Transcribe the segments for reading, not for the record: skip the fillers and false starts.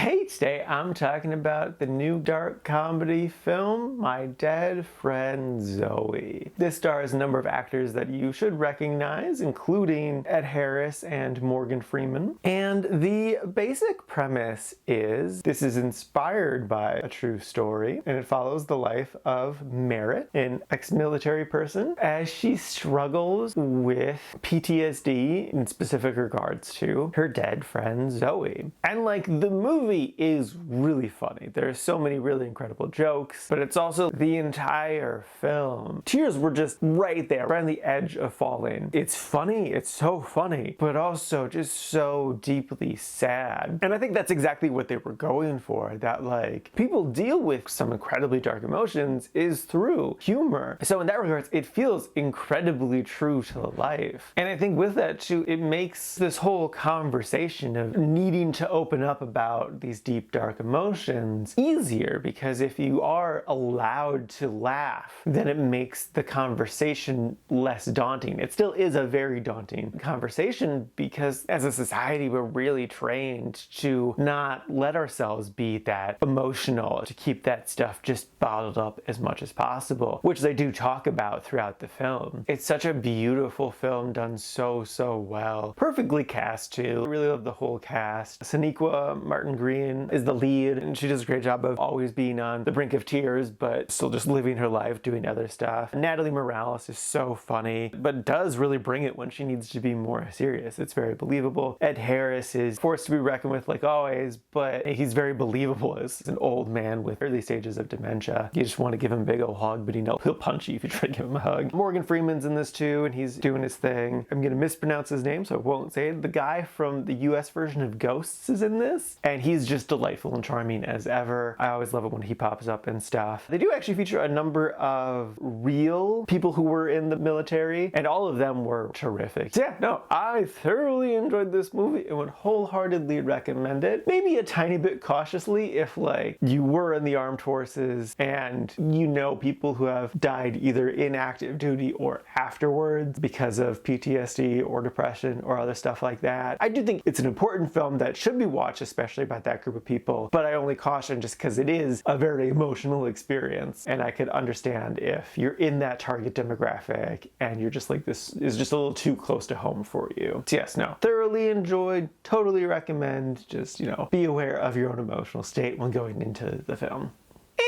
Hey, today I'm talking about the new dark comedy film, My Dead Friend Zoe. This stars a number of actors that you should recognize, including Ed Harris and Morgan Freeman. And the basic premise is this is inspired by a true story, and it follows the life of Merritt, an ex-military person, as she struggles with PTSD in specific regards to her dead friend Zoe. And like the movie is really funny. There's so many really incredible jokes, but it's also the entire film. Tears were just right there, right on the edge of falling. It's funny, it's so funny, but also just so deeply sad. And I think that's exactly what they were going for, that like people deal with some incredibly dark emotions is through humor. So in that regard, it feels incredibly true to life. And I think with that too, it makes this whole conversation of needing to open up about these deep dark emotions easier, because if you are allowed to laugh, then it makes the conversation less daunting. It still is a very daunting conversation because as a society we're really trained to not let ourselves be that emotional, to keep that stuff just bottled up as much as possible, which they do talk about throughout the film. It's such a beautiful film, done so well. Perfectly cast too. I really love the whole cast. Sonequa Martin Green is the lead, and she does a great job of always being on the brink of tears, but still just living her life, doing other stuff. Natalie Morales is so funny, but does really bring it when she needs to be more serious. It's very believable. Ed Harris is forced to be reckoned with like always, but he's very believable as an old man with early stages of dementia. You just want to give him a big old hug, but he'll punch you if you try to give him a hug. Morgan Freeman's in this too, and he's doing his thing. I'm gonna mispronounce his name, so I won't say it. The guy from the US version of Ghosts is in this, and he's just delightful and charming as ever. I always love it when he pops up and stuff. They do actually feature a number of real people who were in the military, and all of them were terrific. So yeah, no, I thoroughly enjoyed this movie and would wholeheartedly recommend it. Maybe a tiny bit cautiously if like you were in the armed forces and you know people who have died either in active duty or afterwards because of PTSD or depression or other stuff like that. I do think it's an important film that should be watched, especially by that group of people, but I only caution just because it is a very emotional experience, and I could understand if you're in that target demographic and you're just like, this is just a little too close to home for you. So yes, no, thoroughly enjoyed, totally recommend. Just, be aware of your own emotional state when going into the film.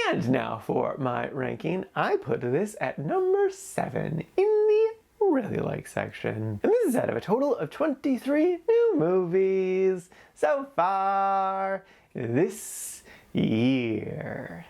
And now for my ranking, I put this at number 7 in the really like section. And this is out of a total of 23 new movies so far this year.